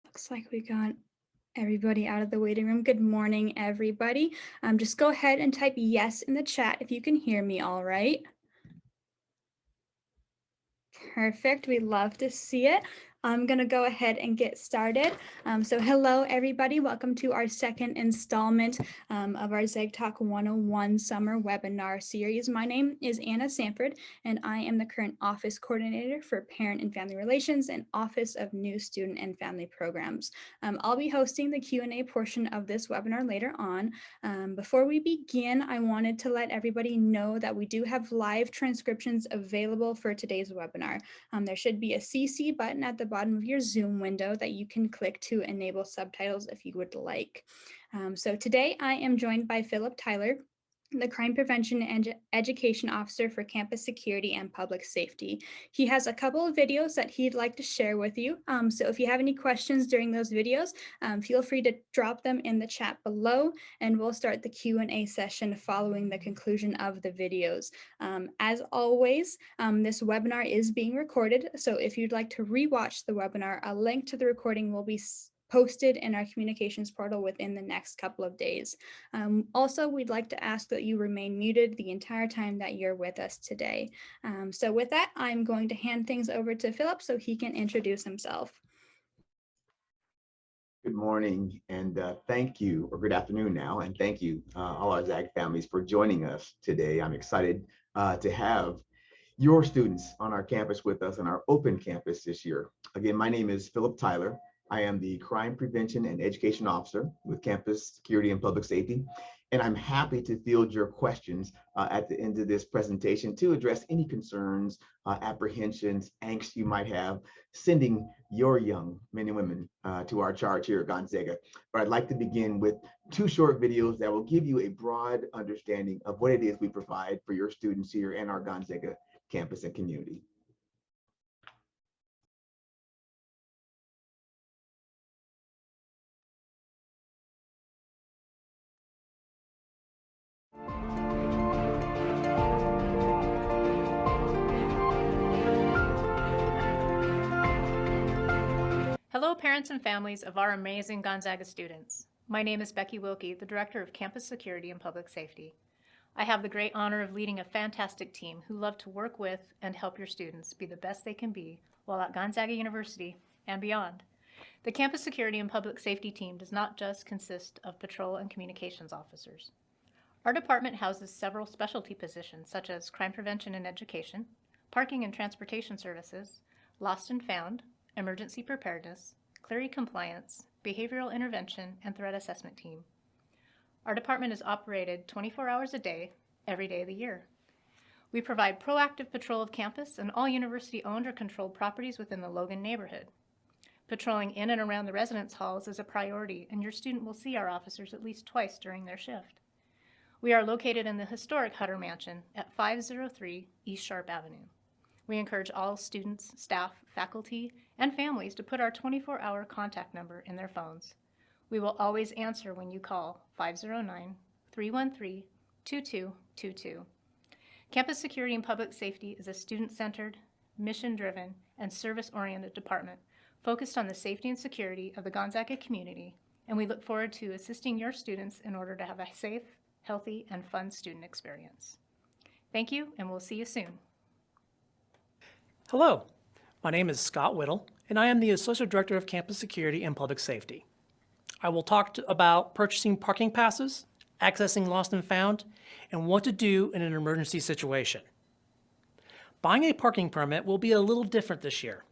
Looks like we got everybody out of the waiting room. Good morning, everybody. Just go ahead and type yes in the chat if you can hear me all right. Perfect. We love to see it. I'm going to go ahead and get started. So hello, everybody. Welcome to our second installment of our ZagTalk 101 summer webinar series. My name is Anna Sanford, and I am the current office coordinator for Parent and Family Relations and Office of New Student and Family Programs. I'll be hosting the Q&A portion of this webinar later on. Before we begin, I wanted to let everybody know that we do have live transcriptions available for today's webinar. There should be a CC button at the bottom of your Zoom window that you can click to enable subtitles if you would like. So today I am joined by Phillip Tyler, the Crime Prevention and Education Officer for Campus Security and Public Safety. He has a couple of videos that he'd like to share with you. So if you have any questions during those videos, feel free to drop them in the chat below, and we'll start the Q&A session following the conclusion of the videos. As always, this webinar is being recorded, so if you'd like to rewatch the webinar, a link to the recording will be posted in our communications portal within the next couple of days. Also, we'd like to ask that you remain muted the entire time that you're with us today. So with that, I'm going to hand things over to Phillip so he can introduce himself. Good morning and thank you, or good afternoon now, and thank you all our ZAG families for joining us today. I'm excited to have your students on our campus with us on our open campus this year. Again, my name is Phillip Tyler. I am the Crime Prevention and Education Officer with Campus Security and Public Safety, and I'm happy to field your questions at the end of this presentation to address any concerns, apprehensions, angst you might have sending your young men and women to our charge here at Gonzaga. But I'd like to begin with two short videos that will give you a broad understanding of what it is we provide for your students here in our Gonzaga campus and community. Hello, parents and families of our amazing Gonzaga students. My name is Becky Wilkie, the Director of Campus Security and Public Safety. I have the great honor of leading a fantastic team who love to work with and help your students be the best they can be while at Gonzaga University and beyond. The Campus Security and Public Safety team does not just consist of patrol and communications officers. Our department houses several specialty positions such as crime prevention and education, parking and transportation services, lost and found, emergency preparedness, Clery compliance, behavioral intervention, and threat assessment team. Our department is operated 24 hours a day, every day of the year. We provide proactive patrol of campus and all university-owned or controlled properties within the Logan Neighborhood. Patrolling in and around the residence halls is a priority, and your student will see our officers at least twice during their shift. We are located in the historic Hutter Mansion at 503 East Sharp Avenue. We encourage all students, staff, faculty, and families to put our 24-hour contact number in their phones. We will always answer when you call 509-313-2222. Campus Security and Public Safety is a student-centered, mission-driven, and service-oriented department focused on the safety and security of the Gonzaga community, and we look forward to assisting your students in order to have a safe, healthy, and fun student experience. Thank you, and we'll see you soon. Hello, my name is Scott Whittle, and I am the Associate Director of Campus Security and Public Safety. I will talk about purchasing parking passes, accessing lost and found, and what to do in an emergency situation. Buying a parking permit will be a little different this year.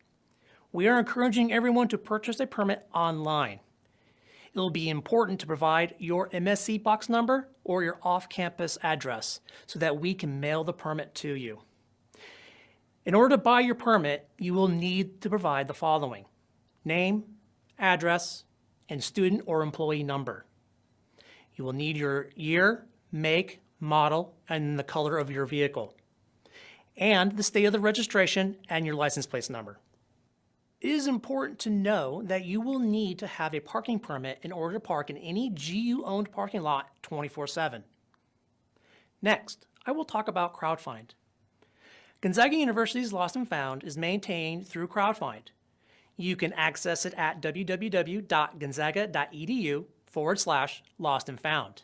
We are encouraging everyone to purchase a permit online. It will be important to provide your MSC box number or your off-campus address so that we can mail the permit to you. In order to buy your permit, you will need to provide the following: name, address, and student or employee number. You will need your year, make, model, and the color of your vehicle, and the state of the registration and your license plate number. It is important to know that you will need to have a parking permit in order to park in any GU-owned parking lot 24/7. Next, I will talk about Crowdfind. Gonzaga University's Lost and Found is maintained through Crowdfind. You can access it at www.gonzaga.edu/lost and found.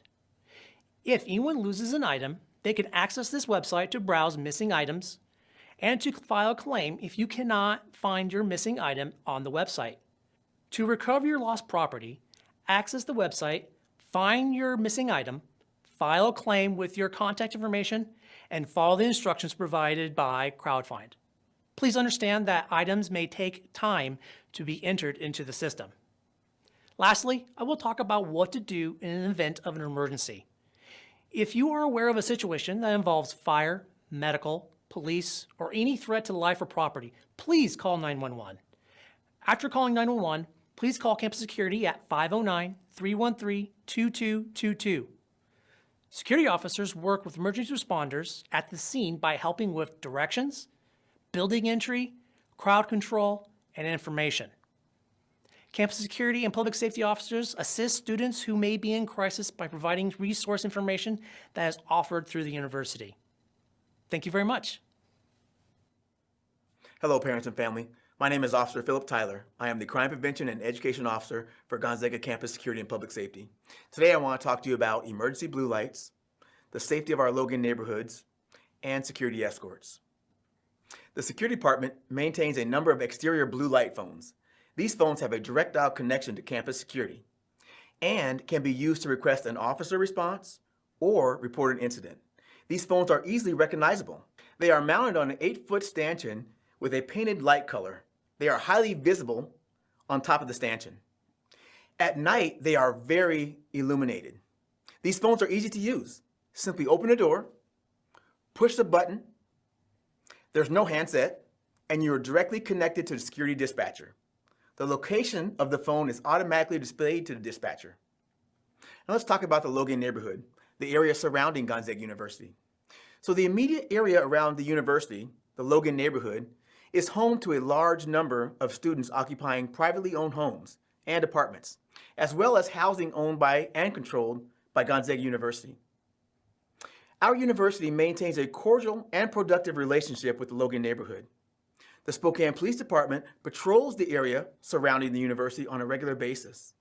If anyone loses an item, they can access this website to browse missing items and to file a claim if you cannot find your missing item on the website. To recover your lost property, access the website, find your missing item, file a claim with your contact information, and follow the instructions provided by Crowdfind. Please understand that items may take time to be entered into the system. Lastly, I will talk about what to do in an event of an emergency. If you are aware of a situation that involves fire, medical, police, or any threat to life or property, please call 911. After calling 911, please call campus security at 509-313-2222. Security officers work with emergency responders at the scene by helping with directions, building entry, crowd control, and information. Campus security and public safety officers assist students who may be in crisis by providing resource information that is offered through the university. Thank you very much. Hello, parents and family. My name is Officer Phillip Tyler. I am the Crime Prevention and Education Officer for Gonzaga Campus Security and Public Safety. Today I want to talk to you about emergency blue lights, the safety of our Logan neighborhoods, and security escorts. The security department maintains a number of exterior blue light phones. These phones have a direct dial connection to campus security and can be used to request an officer response or report an incident. These phones are easily recognizable. They are mounted on an 8-foot stanchion with a painted light color. They are highly visible on top of the stanchion. At night, they are very illuminated. These phones are easy to use. Simply open the door, push the button, there's no handset, and you are directly connected to the security dispatcher. The location of the phone is automatically displayed to the dispatcher. Now let's talk about the Logan neighborhood, the area surrounding Gonzaga University. So the immediate area around the university, the Logan neighborhood, is home to a large number of students occupying privately owned homes and apartments, as well as housing owned by and controlled by Gonzaga University. Our university maintains a cordial and productive relationship with the Logan neighborhood. The Spokane Police Department patrols the area surrounding the university on a regular basis.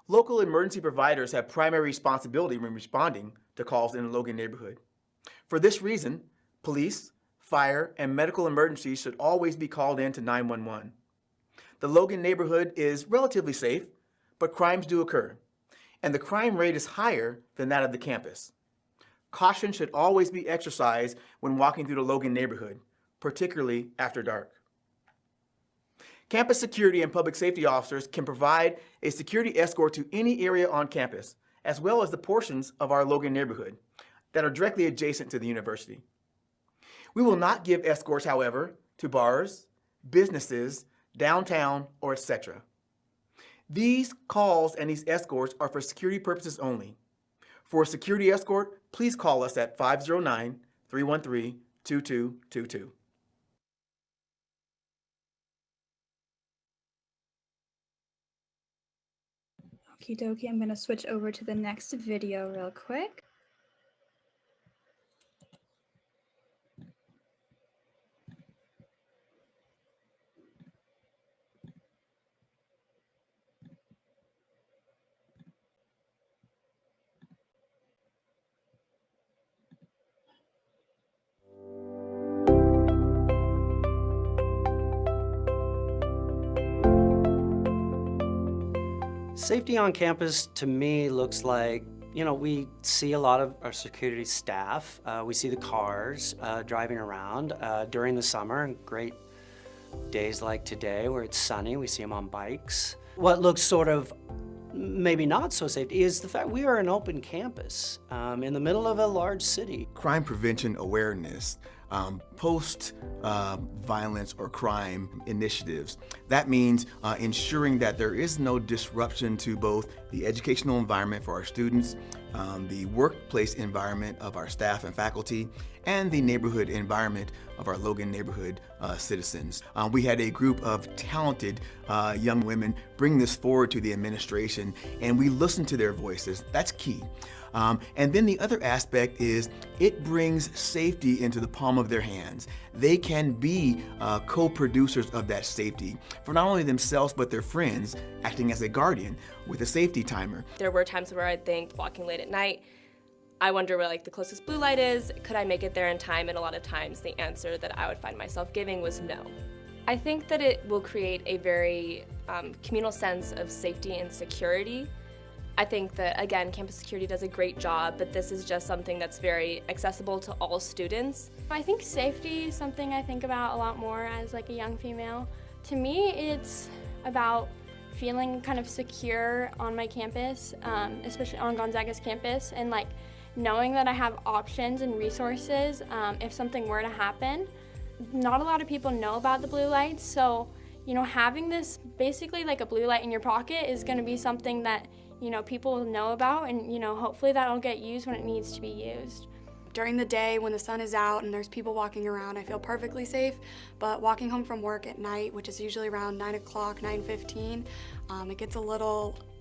Local emergency providers have primary responsibility when responding to calls in the Logan neighborhood. For this reason, police, fire, and medical emergencies should always be called in to 911. The Logan neighborhood is relatively safe, but crimes do occur, and the crime rate is higher than that of the campus. Caution should always be exercised when walking through the Logan neighborhood, particularly after dark. Campus security and public safety officers can provide a security escort to any area on campus, as well as the portions of our Logan neighborhood that are directly adjacent to the university. We will not give escorts, however, to bars, businesses, downtown, or etc. These calls and these escorts are for security purposes only. For a security escort, please call us at 509-313-2222. Okie dokie, I'm going to switch over to the next video real quick. Safety on campus, to me, looks like, we see a lot of our security staff. We see the cars driving around during the summer. Great days like today where it's sunny, we see them on bikes. What looks sort of maybe not so safe is the fact we are an open campus in the middle of a large city. Crime prevention awareness, post-violence or crime initiatives. That means ensuring that there is no disruption to both the educational environment for our students, the workplace environment of our staff and faculty, and the neighborhood environment of our Logan neighborhood citizens. We had a group of talented young women bring this forward to the administration, and we listened to their voices. That's key. And then the other aspect is it brings safety into the palm of their hands. They can be co-producers of that safety for not only themselves, but their friends, acting as a guardian with a safety timer. There were times where I'd think, walking late at night, I wonder where like the closest blue light is, could I make it there in time? And a lot of times the answer that I would find myself giving was no. I think that it will create a very communal sense of safety and security. I think that, again, campus security does a great job, but this is just something that's very accessible to all students. I think safety is something I think about a lot more as like a young female. To me, it's about feeling kind of secure on my campus, especially on Gonzaga's campus, and like knowing that I have options and resources if something were to happen. Not a lot of people know about the blue lights, so having this basically like a blue light in your pocket is going to be something that people know about, and hopefully that'll get used when it needs to be used. During the day when the sun is out and there's people walking around, I feel perfectly safe, but walking home from work at night, which is usually around 9 o'clock, 9:15,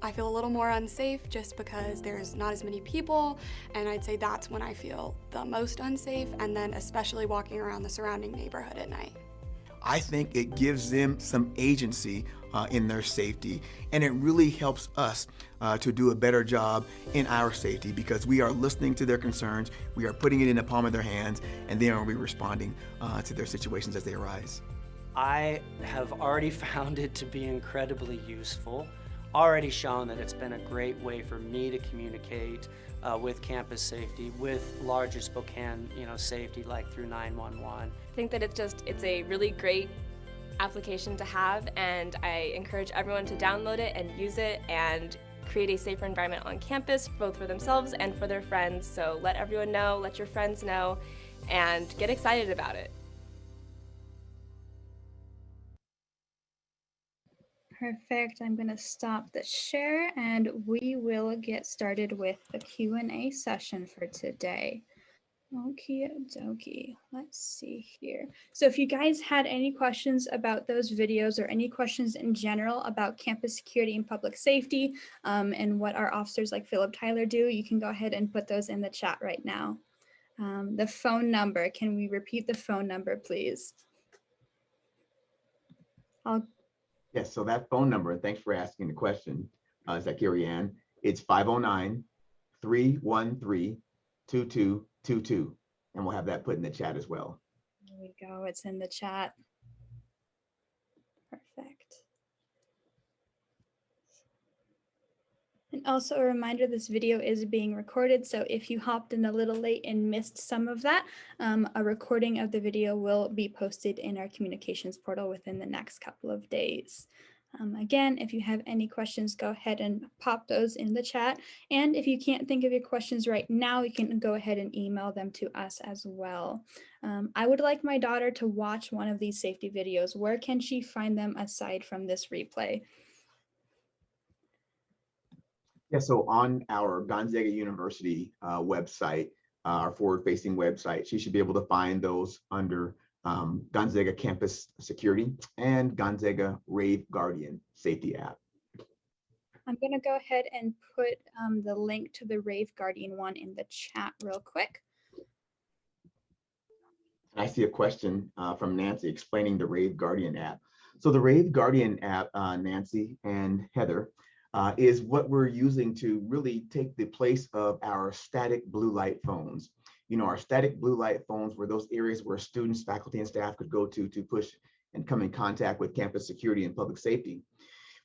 I feel a little more unsafe just because there's not as many people, and I'd say that's when I feel the most unsafe, and then especially walking around the surrounding neighborhood at night. I think it gives them some agency in their safety, and it really helps us to do a better job in our safety because we are listening to their concerns, we are putting it in the palm of their hands, and then are we responding to their situations as they arise. I have already found it to be incredibly useful, already shown that it's been a great way for me to communicate with campus safety, with larger Spokane, safety, like through 911. I think that it's a really great application to have, and I encourage everyone to download it and use it and create a safer environment on campus, both for themselves and for their friends. So let everyone know, let your friends know, and get excited about it. Perfect. I'm going to stop the share and we will get started with the Q&A session for today. Okie dokie. Let's see here. So if you guys had any questions about those videos or any questions in general about campus security and public safety and what our officers like Phillip Tyler do, you can go ahead and put those in the chat right now. The phone number, can we repeat the phone number, please? Yes, so that phone number, and thanks for asking the question, Zakarian, it's 509-313-2222, and we'll have that put in the chat as well. There we go, it's in the chat. Perfect. And also a reminder, this video is being recorded, so if you hopped in a little late and missed some of that, a recording of the video will be posted in our communications portal within the next couple of days. Again, if you have any questions, go ahead and pop those in the chat. And if you can't think of your questions right now, you can go ahead and email them to us as well. I would like my daughter to watch one of these safety videos. Where can she find them aside from this replay? Yeah, so on our Gonzaga University website, our forward-facing website, she should be able to find those under Gonzaga Campus Security and Gonzaga Rave Guardian Safety app. I'm going to go ahead and put the link to the Rave Guardian one in the chat real quick. I see a question from Nancy explaining the Rave Guardian app. So the Rave Guardian app, Nancy and Heather, is what we're using to really take the place of our static blue light phones. Our static blue light phones were those areas where students, faculty, and staff could go to push and come in contact with campus security and public safety.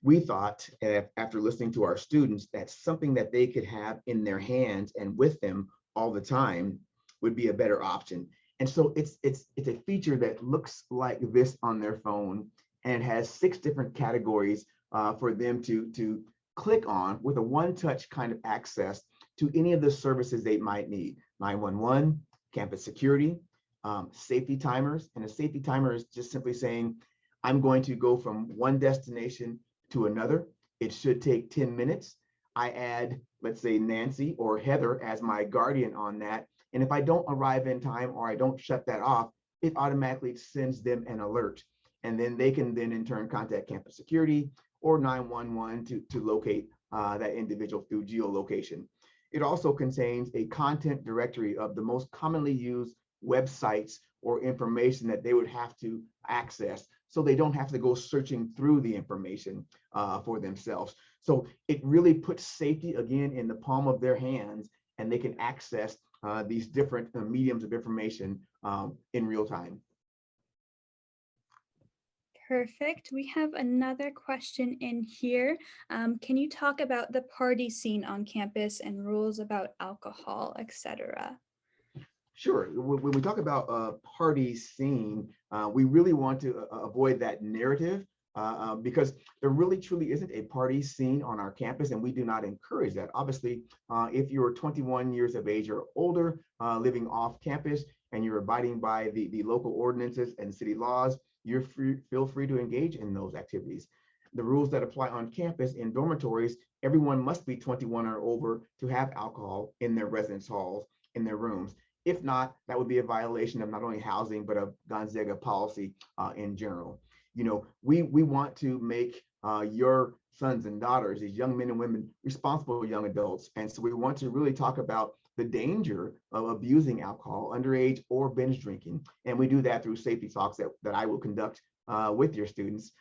We thought, after listening to our students, that something that they could have in their hands and with them all the time would be a better option. And so it's a feature that looks like this on their phone and has 6 different categories for them to click on with a one-touch kind of access to any of the services they might need. 911, campus security, safety timers. And a safety timer is just simply saying, I'm going to go from one destination to another. It should take 10 minutes. I add, let's say, Nancy or Heather as my guardian on that. And if I don't arrive in time or I don't shut that off, it automatically sends them an alert. And then they can then in turn contact campus security or 911 to locate that individual through geolocation. It also contains a content directory of the most commonly used websites or information that they would have to access, so they don't have to go searching through the information for themselves. So it really puts safety again in the palm of their hands, and they can access these different mediums of information in real time. Perfect. We have another question in here. Can you talk about the party scene on campus and rules about alcohol, etc.? Sure. When we talk about a party scene, we really want to avoid that narrative because there really truly isn't a party scene on our campus, and we do not encourage that. Obviously, if you're 21 years of age or older, living off campus, and you're abiding by the local ordinances and city laws, feel free to engage in those activities. The rules that apply on campus in dormitories, everyone must be 21 or over to have alcohol in their residence halls, in their rooms. If not, that would be a violation of not only housing, but of Gonzaga policy in general. You know, we want to make your sons and daughters, these young men and women, responsible young adults. And so we want to really talk about the danger of abusing alcohol, underage or binge drinking. And we do that through safety talks that I will conduct with your students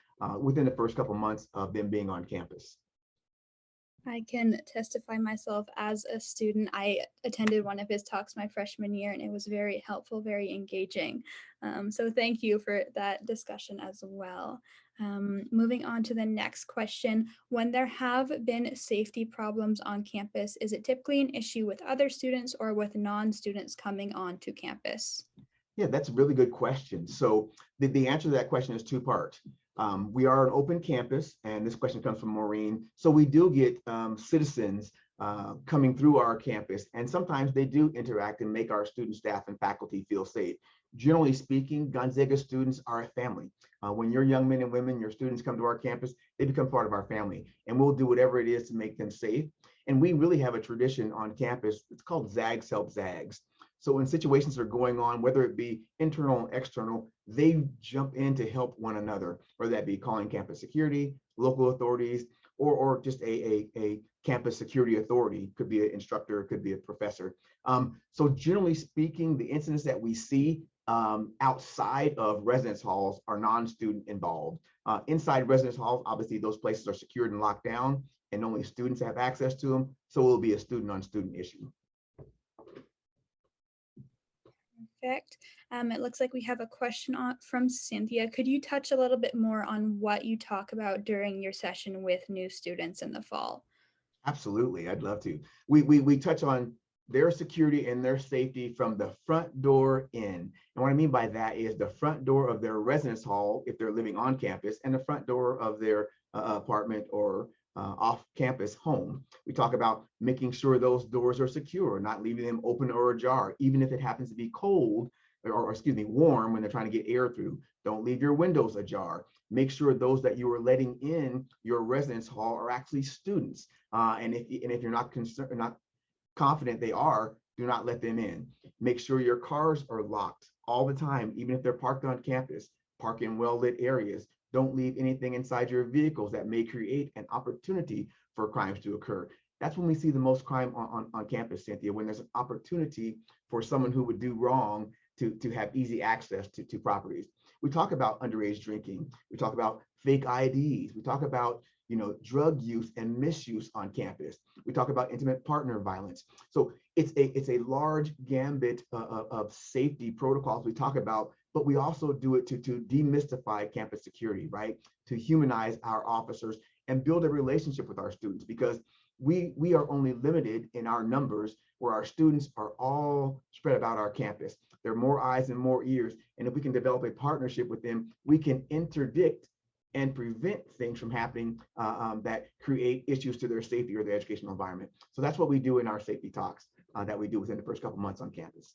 within the first couple months of them being on campus. I can testify myself as a student. I attended one of his talks my freshman year, and it was very helpful, very engaging. So thank you for that discussion as well. Moving on to the next question. When there have been safety problems on campus, is it typically an issue with other students or with non-students coming onto campus? Yeah, that's a really good question. So the answer to that question is two-part. We are an open campus, and this question comes from Maureen. So we do get citizens coming through our campus, and sometimes they do interact and make our student, staff, and faculty feel safe. Generally speaking, Gonzaga students are a family. When your young men and women, your students come to our campus, they become part of our family, and we'll do whatever it is to make them safe. And we really have a tradition on campus. It's called Zags Help Zags. So when situations are going on, whether it be internal and external, they jump in to help one another, whether that be calling campus security, local authorities, or just a campus security authority. Could be an instructor, could be a professor. So generally speaking, the incidents that we see outside of residence halls are non-student involved. Inside residence halls, obviously those places are secured and locked down, and only students have access to them. So it will be a student-on-student issue. Perfect. It looks like we have a question from Cynthia. Could you touch a little bit more on what you talk about during your session with new students in the fall? Absolutely, I'd love to. We touch on their security and their safety from the front door in. And what I mean by that is the front door of their residence hall, if they're living on campus, and the front door of their apartment or off-campus home. We talk about making sure those doors are secure, not leaving them open or ajar, even if it happens to be cold or excuse me, warm when they're trying to get air through. Don't leave your windows ajar. Make sure those that you are letting in your residence hall are actually students. And if you're not concerned, not confident they are, do not let them in. Make sure your cars are locked all the time, even if they're parked on campus. Park in well-lit areas. Don't leave anything inside your vehicles that may create an opportunity for crimes to occur. That's when we see the most crime on campus, Cynthia, when there's an opportunity for someone who would do wrong to have easy access to properties. We talk about underage drinking. We talk about fake IDs. We talk about drug use and misuse on campus. We talk about intimate partner violence. So it's a large gambit of safety protocols we talk about, but we also do it to demystify campus security, right? To humanize our officers and build a relationship with our students, because we are only limited in our numbers where our students are all spread about our campus. There are more eyes and more ears. And if we can develop a partnership with them, we can interdict and prevent things from happening that create issues to their safety or their educational environment. So that's what we do in our safety talks that we do within the first couple months on campus.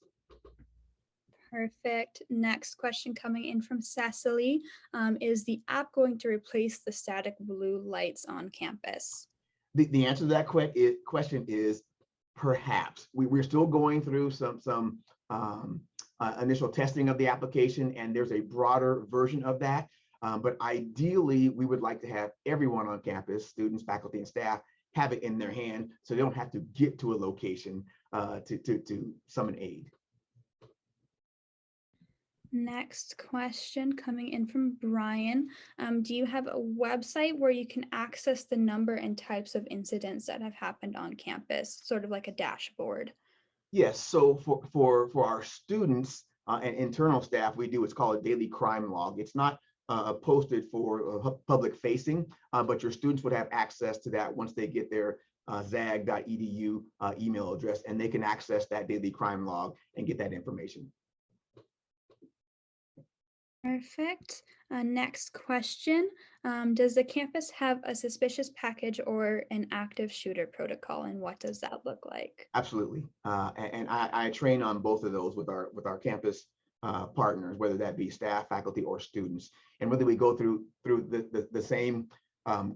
Perfect. Next question coming in from Cecily. Is the app going to replace the static blue lights on campus? The answer to that question is perhaps. We're still going through some initial testing of the application, and there's a broader version of that. But ideally, we would like to have everyone on campus, students, faculty, and staff, have it in their hand so they don't have to get to a location to summon aid. Next question coming in from Brian. Do you have a website where you can access the number and types of incidents that have happened on campus, sort of like a dashboard? Yes, so for our students and internal staff, we do what's called a daily crime log. It's not posted for public facing, but your students would have access to that once they get their zag.edu email address, and they can access that daily crime log and get that information. Perfect. Next question. Does the campus have a suspicious package or an active shooter protocol, and what does that look like? Absolutely. And I train on both of those with our campus partners, whether that be staff, faculty, or students. And whether we go through the same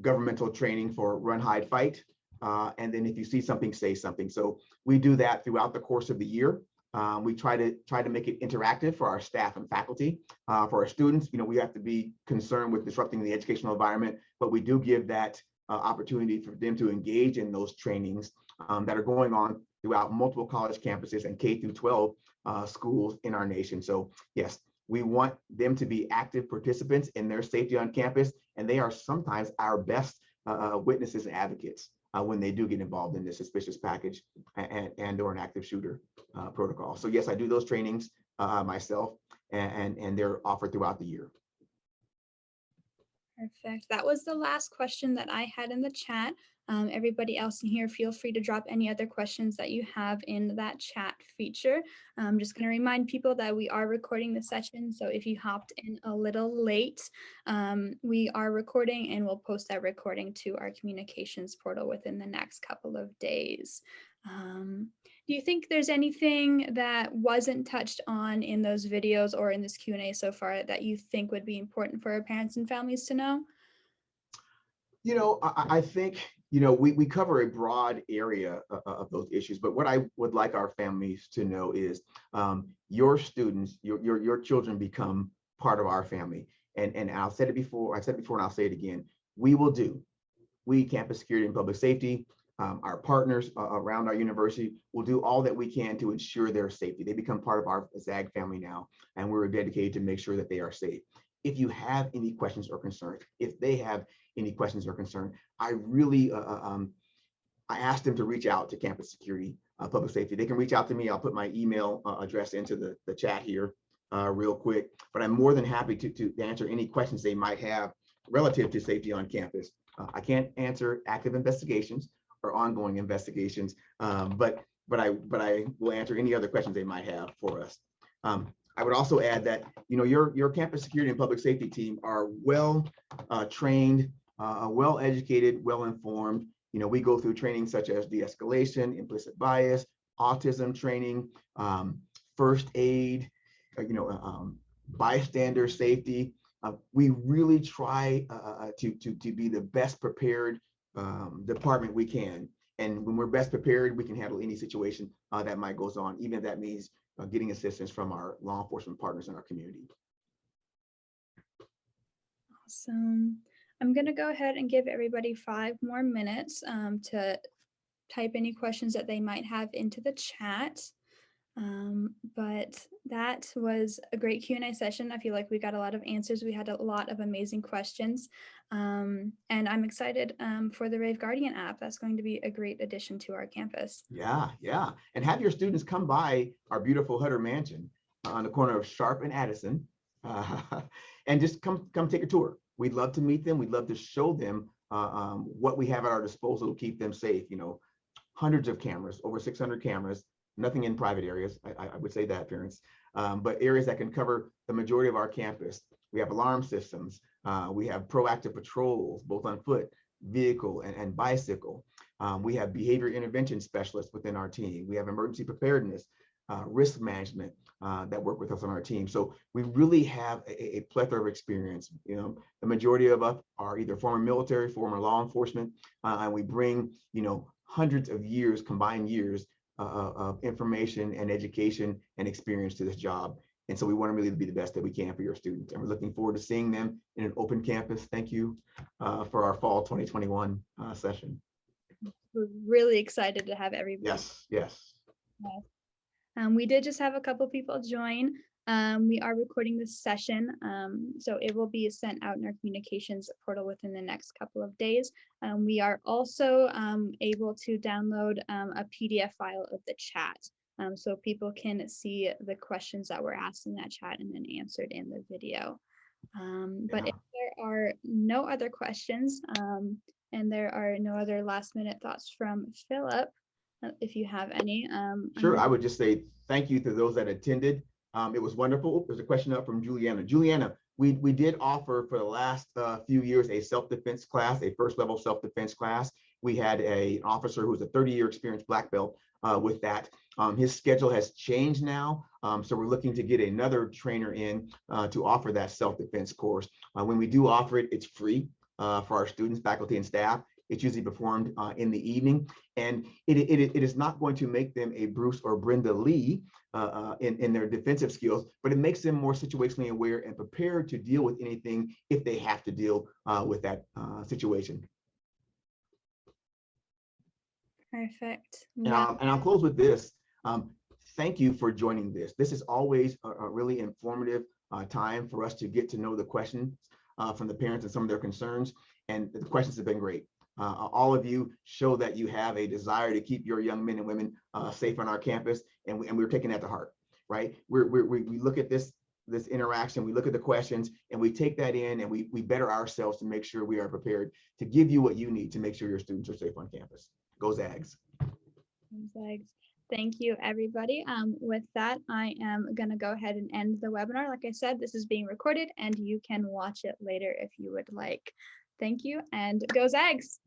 governmental training for run, hide, fight, and then if you see something, say something. So we do that throughout the course of the year. We try to make it interactive for our staff and faculty. For our students, we have to be concerned with disrupting the educational environment, but we do give that opportunity for them to engage in those trainings that are going on throughout multiple college campuses and K through 12 schools in our nation. So yes, we want them to be active participants in their safety on campus, and they are sometimes our best witnesses and advocates when they do get involved in this suspicious package and or an active shooter protocol. So yes, I do those trainings myself, and they're offered throughout the year. Perfect. That was the last question that I had in the chat. Everybody else in here, feel free to drop any other questions that you have in that chat feature. I'm just going to remind people that we are recording the session. So if you hopped in a little late, we are recording, and we'll post that recording to our communications portal within the next couple of days. Do you think there's anything that wasn't touched on in those videos or in this Q&A so far that you think would be important for our parents and families to know? I think, we cover a broad area of those issues, but what I would like our families to know is your students, your children become part of our family. And I said it before, and I'll say it again. We, Campus Security and Public Safety, our partners around our university will do all that we can to ensure their safety. They become part of our ZAG family now, and we're dedicated to make sure that they are safe. If you have any questions or concerns, if they have any questions or concern, I really, I asked them to reach out to Campus Security, Public Safety. They can reach out to me. I'll put my email address into the chat here real quick, but I'm more than happy to answer any questions they might have relative to safety on campus. I can't answer active investigations or ongoing investigations, but I will answer any other questions they might have for us. I would also add that your campus security and public safety team are well trained, well educated, well informed. We go through training such as de-escalation, implicit bias, autism training, first aid, bystander safety. We really try to be the best prepared department we can. And when we're best prepared, we can handle any situation that might goes on, even if that means getting assistance from our law enforcement partners in our community. Awesome. I'm going to go ahead and give everybody 5 more minutes to type any questions that they might have into the chat. But that was a great Q&A session. I feel like we got a lot of answers. We had a lot of amazing questions. And I'm excited for the Rave Guardian app. That's going to be a great addition to our campus. Yeah. And have your students come by our beautiful Hutter Mansion on the corner of Sharp and Addison and just come take a tour. We'd love to meet them. We'd love to show them what we have at our disposal to keep them safe. Hundreds of cameras, over 600 cameras. Nothing in private areas, I would say that, parents, but areas that can cover the majority of our campus. We have alarm systems. We have proactive patrols, both on foot, vehicle, and bicycle. We have behavior intervention specialists within our team. We have emergency preparedness, risk management that work with us on our team. So we really have a plethora of experience. The majority of us are either former military, former law enforcement, and we bring, hundreds of years, combined years, of information and education and experience to this job. And so we want to really be the best that we can for your students. And we're looking forward to seeing them in an open campus. Thank you for our fall 2021 session. We're really excited to have everybody. Yes, yes. We did just have a couple people join. We are recording this session, so it will be sent out in our communications portal within the next couple of days. We are also able to download a PDF file of the chat, so people can see the questions that were asked in that chat and then answered in the video. But if there are no other questions and there are no other last minute thoughts from Phillip, if you have any. Sure, I would just say thank you to those that attended. It was wonderful. There's a question up from Juliana. Juliana, we did offer for the last few years a self-defense class, a first level self-defense class. We had an officer who was a 30-year experienced black belt with that. His schedule has changed now, so we're looking to get another trainer in to offer that self-defense course. When we do offer it, it's free for our students, faculty, and staff. It's usually performed in the evening, and it is not going to make them a Bruce or Brenda Lee in their defensive skills, but it makes them more situationally aware and prepared to deal with anything if they have to deal with that situation. Perfect. And I'll close with this. Thank you for joining this. This is always a really informative time for us to get to know the questions from the parents and some of their concerns, and the questions have been great. All of you show that you have a desire to keep your young men and women safe on our campus, and we're taking that to heart, right? We look at this interaction, we look at the questions, and we take that in, and we better ourselves to make sure we are prepared to give you what you need to make sure your students are safe on campus. Go Zags. Zags. Thank you, everybody. With that, I am going to go ahead and end the webinar. Like I said, this is being recorded, and you can watch it later if you would like. Thank you, and go Zags!